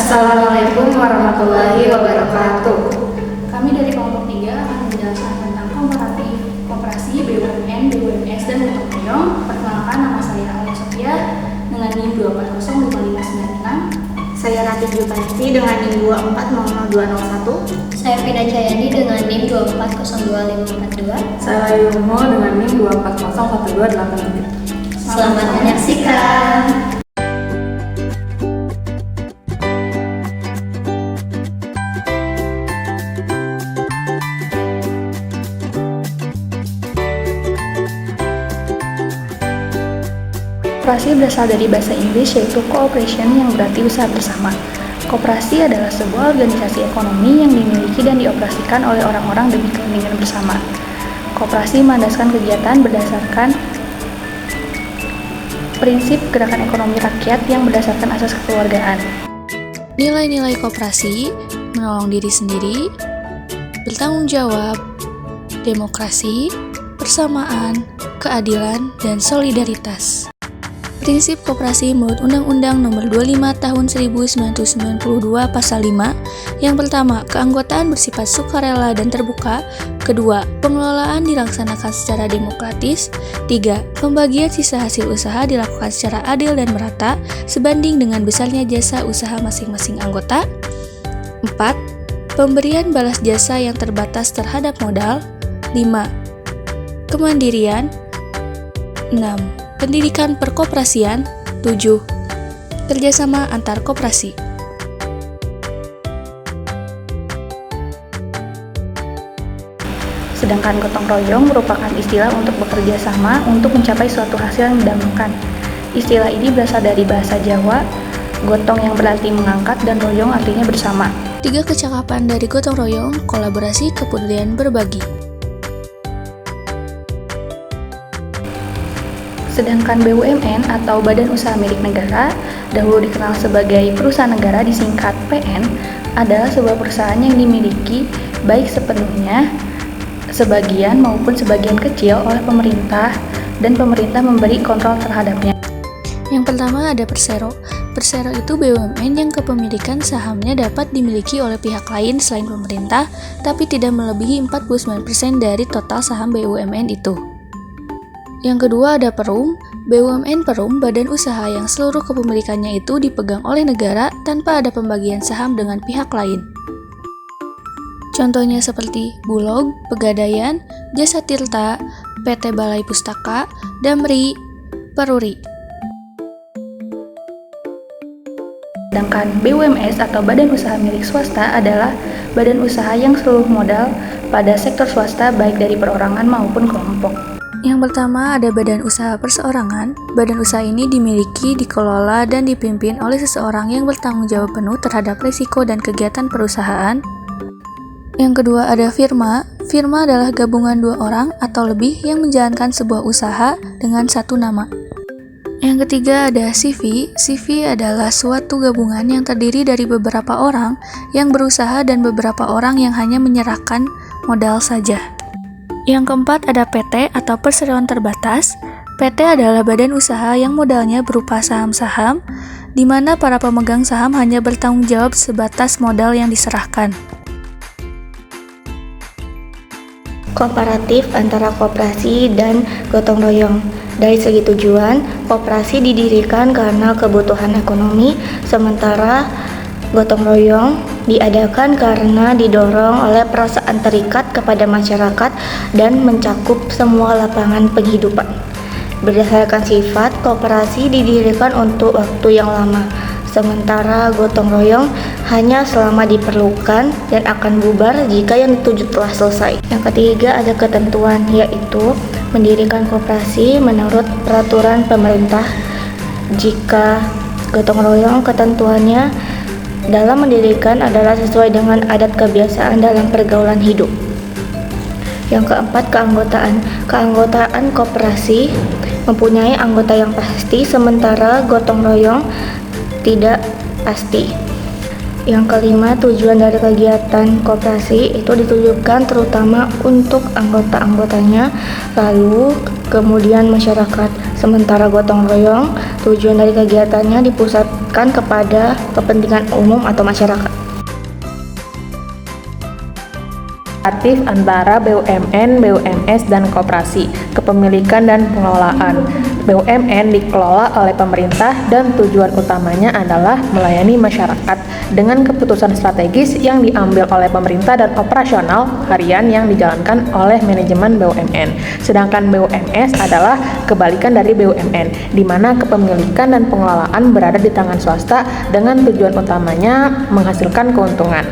Assalamualaikum warahmatullahi wabarakatuh. Kami dari kelompok 3 akan menjelaskan tentang komparatif koperasi, BUMN, BUMS, dan gotong royong. Perkenalkan, nama saya Alia Sofia dengan NIM 2405596. Saya Ratih Jutansi dengan NIM 2400201. Saya Fida Jayadi dengan NIM 2402542. Saya Yumo dengan NIM 2401283. Selamat menyaksikan. Koperasi berasal dari bahasa Inggris yaitu cooperation yang berarti usaha bersama. Koperasi adalah sebuah organisasi ekonomi yang dimiliki dan dioperasikan oleh orang-orang demi kepentingan bersama. Koperasi melandaskan kegiatan berdasarkan prinsip gerakan ekonomi rakyat yang berdasarkan asas kekeluargaan. Nilai-nilai koperasi menolong diri sendiri, bertanggung jawab, demokrasi, persamaan, keadilan, dan solidaritas. Prinsip koperasi menurut Undang-Undang Nomor 25 Tahun 1992 Pasal 5. Yang pertama, keanggotaan bersifat sukarela dan terbuka. Kedua, pengelolaan dilaksanakan secara demokratis. 3. Pembagian sisa hasil usaha dilakukan secara adil dan merata sebanding dengan besarnya jasa usaha masing-masing anggota. 4. Pemberian balas jasa yang terbatas terhadap modal. 5. Kemandirian. 6. Pendidikan perkoperasian. 7. Kerjasama antar koperasi. Sedangkan gotong royong merupakan istilah untuk bekerja sama untuk mencapai suatu hasil yang didambakan. Istilah ini berasal dari bahasa Jawa, gotong yang berarti mengangkat dan royong artinya bersama. 3 kecakapan dari gotong royong: kolaborasi, kepedulian, berbagi. Sedangkan BUMN atau Badan Usaha Milik Negara, dahulu dikenal sebagai perusahaan negara disingkat PN, adalah sebuah perusahaan yang dimiliki baik sepenuhnya, sebagian maupun sebagian kecil oleh pemerintah, dan pemerintah memberi kontrol terhadapnya. Yang pertama ada Persero. Persero itu BUMN yang kepemilikan sahamnya dapat dimiliki oleh pihak lain selain pemerintah, tapi tidak melebihi 49% dari total saham BUMN itu. Yang kedua ada Perum. BUMN Perum, badan usaha yang seluruh kepemilikannya itu dipegang oleh negara tanpa ada pembagian saham dengan pihak lain. Contohnya seperti Bulog, Pegadaian, Jasa Tirta, PT Balai Pustaka, Damri, Peruri. Sedangkan BUMS atau Badan Usaha Milik Swasta adalah badan usaha yang seluruh modal pada sektor swasta baik dari perorangan maupun kelompok. Yang pertama ada badan usaha perseorangan. Badan usaha ini dimiliki, dikelola, dan dipimpin oleh seseorang yang bertanggung jawab penuh terhadap risiko dan kegiatan perusahaan. Yang kedua ada firma. Firma adalah gabungan 2 orang atau lebih yang menjalankan sebuah usaha dengan satu nama. Yang ketiga ada CV. CV adalah suatu gabungan yang terdiri dari beberapa orang yang berusaha dan beberapa orang yang hanya menyerahkan modal saja. Yang keempat ada PT atau perseroan terbatas. PT adalah badan usaha yang modalnya berupa saham-saham, di mana para pemegang saham hanya bertanggung jawab sebatas modal yang diserahkan. Komparatif antara koperasi dan gotong royong. Dari segi tujuan, koperasi didirikan karena kebutuhan ekonomi, sementara gotong royong diadakan karena didorong oleh perasaan terikat kepada masyarakat dan mencakup semua lapangan penghidupan. Berdasarkan sifat, koperasi didirikan untuk waktu yang lama, sementara gotong royong hanya selama diperlukan dan akan bubar jika yang dituju telah selesai. Yang ketiga ada ketentuan, yaitu mendirikan koperasi menurut peraturan pemerintah. Jika gotong royong, ketentuannya dalam mendirikan adalah sesuai dengan adat kebiasaan dalam pergaulan hidup. Yang keempat, keanggotaan. Keanggotaan koperasi mempunyai anggota yang pasti, sementara gotong royong tidak pasti. Yang kelima, tujuan dari kegiatan koperasi itu ditujukan terutama untuk anggota-anggotanya, lalu kemudian masyarakat. Sementara gotong royong Tujuan dari kegiatannya dipusatkan kepada kepentingan umum atau masyarakat. Aktif antara BUMN, BUMS, dan koperasi, kepemilikan dan pengelolaan. BUMN dikelola oleh pemerintah dan tujuan utamanya adalah melayani masyarakat dengan keputusan strategis yang diambil oleh pemerintah dan operasional harian yang dijalankan oleh manajemen BUMN. Sedangkan BUMS adalah kebalikan dari BUMN, di mana kepemilikan dan pengelolaan berada di tangan swasta dengan tujuan utamanya menghasilkan keuntungan.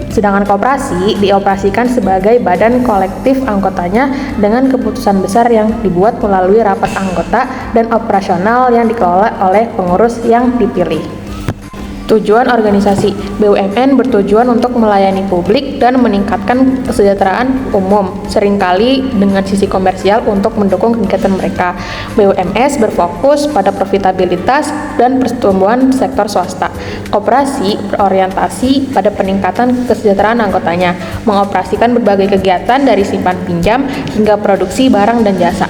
Sedangkan koperasi dioperasikan sebagai badan kolektif anggotanya dengan keputusan besar yang dibuat melalui rapat anggota dan operasional yang dikelola oleh pengurus yang dipilih. Tujuan organisasi BUMN bertujuan untuk melayani publik dan meningkatkan kesejahteraan umum, seringkali dengan sisi komersial untuk mendukung kegiatan mereka. BUMS berfokus pada profitabilitas dan pertumbuhan sektor swasta. Koperasi berorientasi pada peningkatan kesejahteraan anggotanya, mengoperasikan berbagai kegiatan dari simpan pinjam hingga produksi barang dan jasa.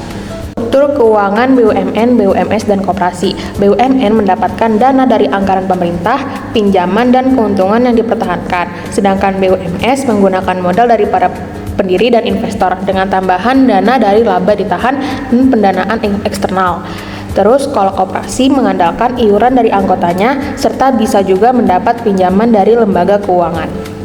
Struktur keuangan BUMN, BUMS, dan koperasi. BUMN mendapatkan dana dari anggaran pemerintah, pinjaman, dan keuntungan yang dipertahankan. Sedangkan BUMS menggunakan modal dari para pendiri dan investor dengan tambahan dana dari laba ditahan dan pendanaan eksternal. Terus kalau koperasi mengandalkan iuran dari anggotanya serta bisa juga mendapat pinjaman dari lembaga keuangan.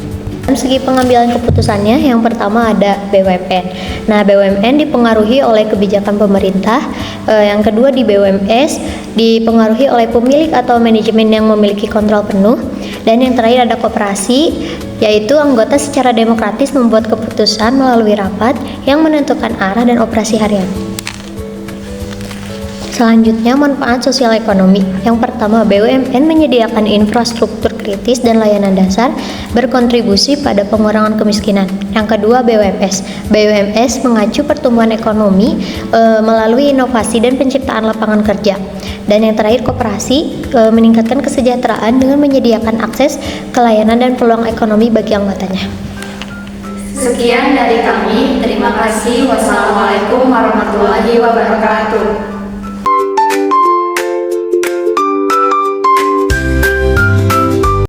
Dalam segi pengambilan keputusannya, yang pertama ada BUMN. Nah, BUMN dipengaruhi oleh kebijakan pemerintah. Yang kedua di BUMS dipengaruhi oleh pemilik atau manajemen yang memiliki kontrol penuh. Dan yang terakhir ada koperasi, yaitu anggota secara demokratis membuat keputusan melalui rapat yang menentukan arah dan operasi harian. Selanjutnya, manfaat sosial ekonomi. Yang pertama, BUMN menyediakan infrastruktur kritis dan layanan dasar, berkontribusi pada pengurangan kemiskinan. Yang kedua, BUMS. BUMS mengacu pertumbuhan ekonomi melalui inovasi dan penciptaan lapangan kerja. Dan yang terakhir, koperasi meningkatkan kesejahteraan dengan menyediakan akses ke layanan dan peluang ekonomi bagi anggotanya. Sekian dari kami. Terima kasih. Wassalamualaikum